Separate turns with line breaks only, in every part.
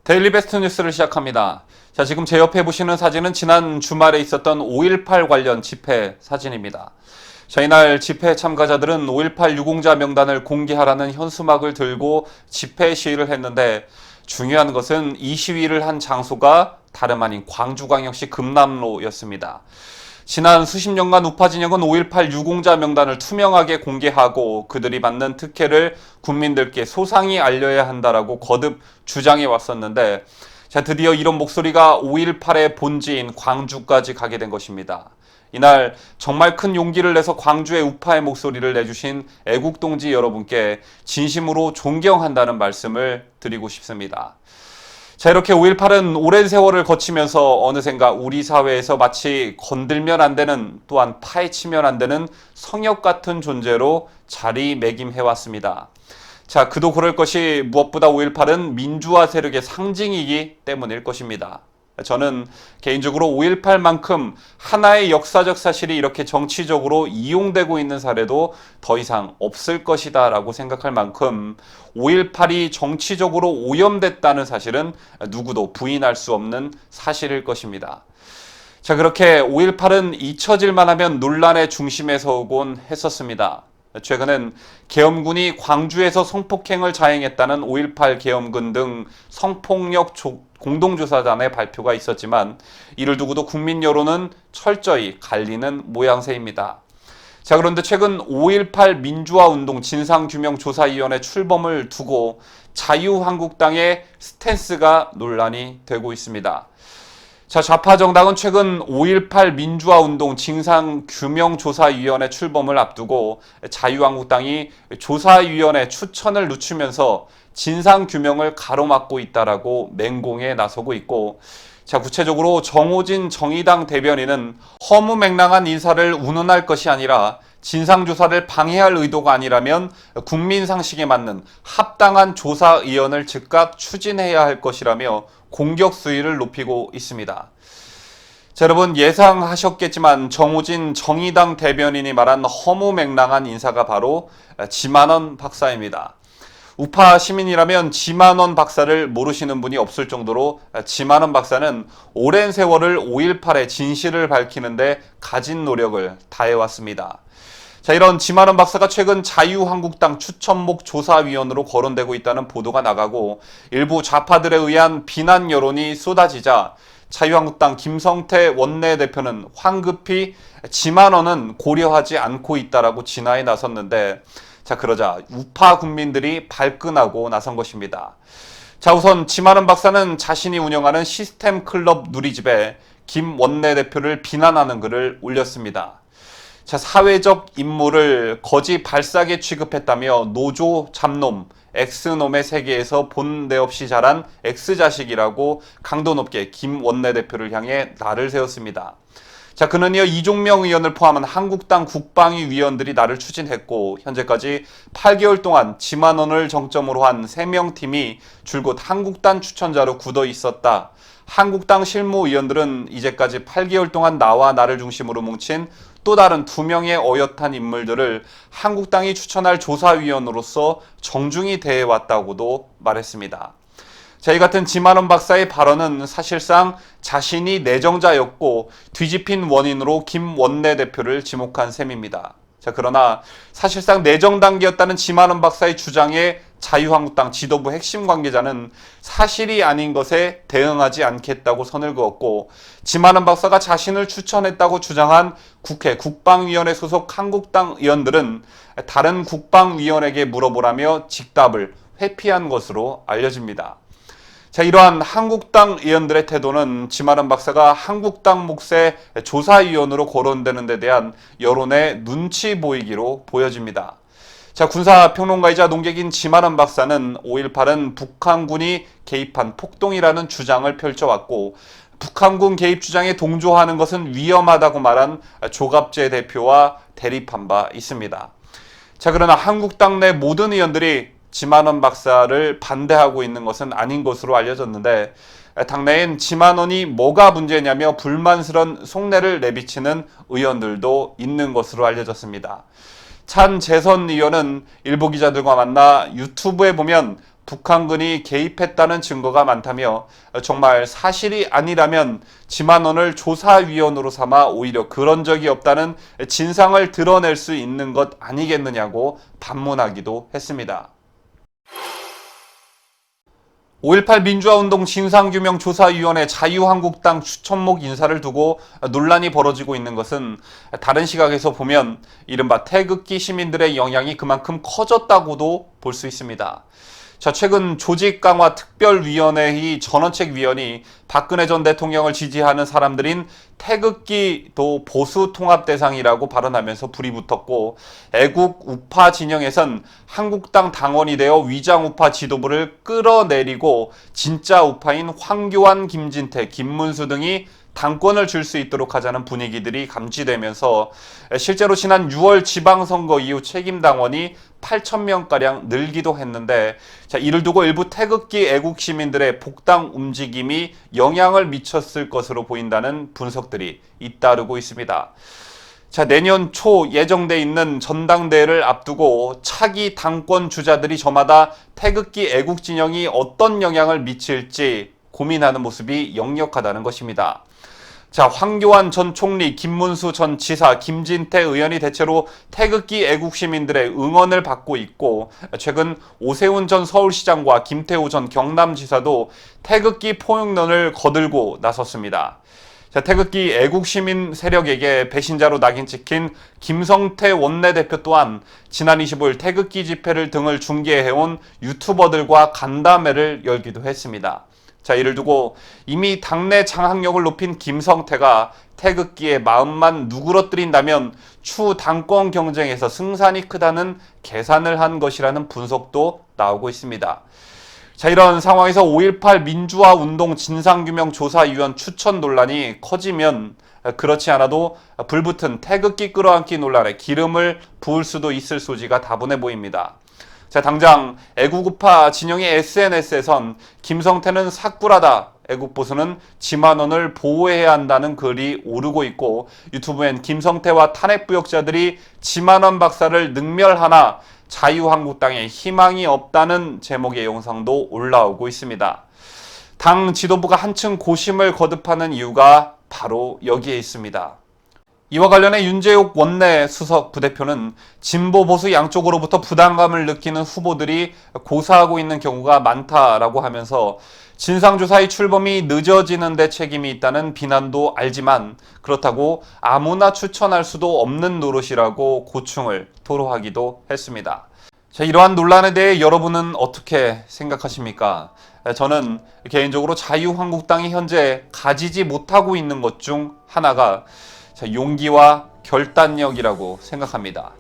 데일리 베스트 뉴스를 시작합니다. 자, 지금 제 옆에 보시는 사진은 지난 주말에 있었던 5.18 관련 집회 사진입니다. 자, 이날 집회 참가자들은 5.18 유공자 명단을 공개하라는 현수막을 들고 집회 시위를 했는데 중요한 것은 이 시위를 한 장소가 다름 아닌 광주광역시 금남로였습니다. 지난 수십 년간 우파 진영은 5.18 유공자 명단을 투명하게 공개하고 그들이 받는 특혜를 국민들께 소상히 알려야 한다라고 거듭 주장해 왔었는데, 자, 드디어 이런 목소리가 5.18의 본지인 광주까지 가게 된 것입니다. 이날 정말 큰 용기를 내서 광주의 우파의 목소리를 내주신 애국동지 여러분께 진심으로 존경한다는 말씀을 드리고 싶습니다. 자, 이렇게 5.18은 오랜 세월을 거치면서 어느샌가 우리 사회에서 마치 건들면 안 되는, 또한 파헤치면 안 되는 성역 같은 존재로 자리매김해왔습니다. 자, 그도 그럴 것이 무엇보다 5.18은 민주화 세력의 상징이기 때문일 것입니다. 저는 개인적으로 5.18만큼 하나의 역사적 사실이 이렇게 정치적으로 이용되고 있는 사례도 더 이상 없을 것이다 라고 생각할 만큼 5.18이 정치적으로 오염됐다는 사실은 누구도 부인할 수 없는 사실일 것입니다. 자, 그렇게 5.18은 잊혀질만 하면 논란의 중심에 서곤 했었습니다. 최근엔 계엄군이 광주에서 성폭행을 자행했다는 5.18 계엄군 등 성폭력 공동조사단의 발표가 있었지만 이를 두고도 국민 여론은 철저히 갈리는 모양새입니다. 자, 그런데 최근 5.18 민주화운동 진상규명조사위원회 출범을 두고 자유한국당의 스탠스가 논란이 되고 있습니다. 자, 좌파 정당은 최근 5.18 민주화운동 진상규명조사위원회 출범을 앞두고 자유한국당이 조사위원회 추천을 늦추면서 진상규명을 가로막고 있다라고 맹공에 나서고 있고, 자, 구체적으로 정호진 정의당 대변인은 허무맹랑한 인사를 운운할 것이 아니라 진상조사를 방해할 의도가 아니라면 국민상식에 맞는 합당한 조사위원을 즉각 추진해야 할 것이라며 공격 수위를 높이고 있습니다. 자, 여러분 예상하셨겠지만 정호진 정의당 대변인이 말한 허무맹랑한 인사가 바로 지만원 박사입니다. 우파 시민이라면 지만원 박사를 모르시는 분이 없을 정도로 지만원 박사는 오랜 세월을 5.18의 진실을 밝히는데 가진 노력을 다해왔습니다. 자, 이런 지만원 박사가 최근 자유한국당 추천목 조사위원으로 거론되고 있다는 보도가 나가고 일부 좌파들에 의한 비난 여론이 쏟아지자 자유한국당 김성태 원내대표는 황급히 지만원은 고려하지 않고 있다라고 진화에 나섰는데, 자, 그러자 우파 국민들이 발끈하고 나선 것입니다. 자, 우선 지만원 박사는 자신이 운영하는 시스템 클럽 누리집에 김 원내대표를 비난하는 글을 올렸습니다. 자, 사회적 임무를 거지 발사계 취급했다며 노조 잡놈, X놈의 세계에서 본데 없이 자란 X자식이라고 강도 높게 김 원내대표를 향해 날을 세웠습니다. 자, 그는 이어 이종명 의원을 포함한 한국당 국방위 위원들이 나를 추진했고 현재까지 8개월 동안 지만원을 정점으로 한 3명 팀이 줄곧 한국당 추천자로 굳어 있었다. 한국당 실무위원들은 이제까지 8개월 동안 나와 나를 중심으로 뭉친 또 다른 2명의 어엿한 인물들을 한국당이 추천할 조사위원으로서 정중히 대해왔다고도 말했습니다. 자, 이 같은 지만원 박사의 발언은 사실상 자신이 내정자였고 뒤집힌 원인으로 김 원내대표를 지목한 셈입니다. 자, 그러나 사실상 내정 단계였다는 지만원 박사의 주장에 자유한국당 지도부 핵심 관계자는 사실이 아닌 것에 대응하지 않겠다고 선을 그었고, 지만원 박사가 자신을 추천했다고 주장한 국회 국방위원회 소속 한국당 의원들은 다른 국방위원에게 물어보라며 직답을 회피한 것으로 알려집니다. 자, 이러한 한국당 의원들의 태도는 지만원 박사가 한국당 몫의 조사위원으로 거론되는 데 대한 여론의 눈치 보이기로 보여집니다. 자, 군사평론가이자 농객인 지만원 박사는 5.18은 북한군이 개입한 폭동이라는 주장을 펼쳐왔고 북한군 개입 주장에 동조하는 것은 위험하다고 말한 조갑재 대표와 대립한 바 있습니다. 자, 그러나 한국당 내 모든 의원들이 지만원 박사를 반대하고 있는 것은 아닌 것으로 알려졌는데, 당내엔 지만원이 뭐가 문제냐며 불만스런 속내를 내비치는 의원들도 있는 것으로 알려졌습니다. 찬 재선 의원은 일부 기자들과 만나 유튜브에 보면 북한군이 개입했다는 증거가 많다며 정말 사실이 아니라면 지만원을 조사위원으로 삼아 오히려 그런 적이 없다는 진상을 드러낼 수 있는 것 아니겠느냐고 반문하기도 했습니다. 5.18 민주화운동 진상규명조사위원회 자유한국당 추천목 인사를 두고 논란이 벌어지고 있는 것은 다른 시각에서 보면 이른바 태극기 시민들의 영향이 그만큼 커졌다고도 볼 수 있습니다. 자, 최근 조직강화특별위원회의 전원책위원이 박근혜 전 대통령을 지지하는 사람들인 태극기도 보수통합대상이라고 발언하면서 불이 붙었고, 애국 우파 진영에선 한국당 당원이 되어 위장 우파 지도부를 끌어내리고 진짜 우파인 황교안, 김진태, 김문수 등이 당권을 줄 수 있도록 하자는 분위기들이 감지되면서 실제로 지난 6월 지방선거 이후 책임당원이 8,000명가량 늘기도 했는데, 자, 이를 두고 일부 태극기 애국시민들의 복당 움직임이 영향을 미쳤을 것으로 보인다는 분석들이 잇따르고 있습니다. 자, 내년 초 예정돼 있는 전당대회를 앞두고 차기 당권 주자들이 저마다 태극기 애국 진영이 어떤 영향을 미칠지 고민하는 모습이 역력하다는 것입니다. 자, 황교안 전 총리, 김문수 전 지사, 김진태 의원이 대체로 태극기 애국 시민들의 응원을 받고 있고, 최근 오세훈 전 서울시장과 김태우 전 경남지사도 태극기 포용론을 거들고 나섰습니다. 자, 태극기 애국 시민 세력에게 배신자로 낙인 찍힌 김성태 원내대표 또한 지난 25일 태극기 집회를 등을 중계해온 유튜버들과 간담회를 열기도 했습니다. 자, 이를 두고 이미 당내 장악력을 높인 김성태가 태극기의 마음만 누그러뜨린다면 추후 당권 경쟁에서 승산이 크다는 계산을 한 것이라는 분석도 나오고 있습니다. 자, 이런 상황에서 5.18 민주화운동 진상규명조사위원 추천 논란이 커지면 그렇지 않아도 불붙은 태극기 끌어안기 논란에 기름을 부을 수도 있을 소지가 다분해 보입니다. 자, 당장 애국우파 진영의 SNS에선 김성태는 삭불하다, 애국보수는 지만원을 보호해야 한다는 글이 오르고 있고, 유튜브엔 김성태와 탄핵부역자들이 지만원 박사를 능멸하나 자유한국당에 희망이 없다는 제목의 영상도 올라오고 있습니다. 당 지도부가 한층 고심을 거듭하는 이유가 바로 여기에 있습니다. 이와 관련해 윤재욱 원내 수석 부대표는 진보 보수 양쪽으로부터 부담감을 느끼는 후보들이 고사하고 있는 경우가 많다라고 하면서 진상조사의 출범이 늦어지는 데 책임이 있다는 비난도 알지만 그렇다고 아무나 추천할 수도 없는 노릇이라고 고충을 토로하기도 했습니다. 자, 이러한 논란에 대해 여러분은 어떻게 생각하십니까? 저는 개인적으로 자유한국당이 현재 가지지 못하고 있는 것 중 하나가 용기와 결단력이라고 생각합니다.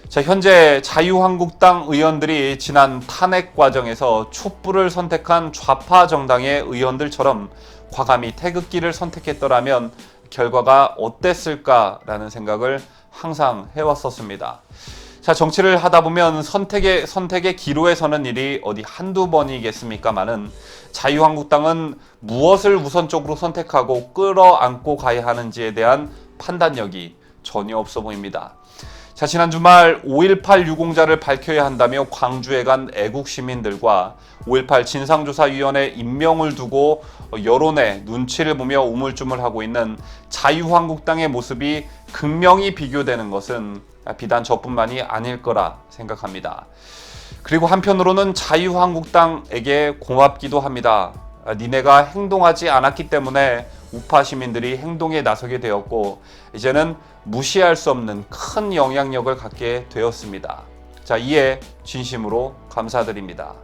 자, 현재 자유한국당 의원들이 지난 탄핵 과정에서 촛불을 선택한 좌파 정당의 의원들처럼 과감히 태극기를 선택했더라면 결과가 어땠을까라는 생각을 항상 해왔었습니다. 자, 정치를 하다 보면 선택의 기로에 서는 일이 어디 한두 번이겠습니까마는 자유한국당은 무엇을 우선적으로 선택하고 끌어안고 가야 하는지에 대한 판단력이 전혀 없어 보입니다. 자, 지난 주말 5.18 유공자를 밝혀야 한다며 광주에 간 애국 시민들과 5.18 진상조사위원회 임명을 두고 여론의 눈치를 보며 우물쭈물하고 있는 자유한국당의 모습이 극명히 비교되는 것은 비단 저뿐만이 아닐 거라 생각합니다. 그리고 한편으로는 자유한국당에게 고맙기도 합니다. 니네가 행동하지 않았기 때문에 우파 시민들이 행동에 나서게 되었고 이제는 무시할 수 없는 큰 영향력을 갖게 되었습니다. 자, 이에 진심으로 감사드립니다.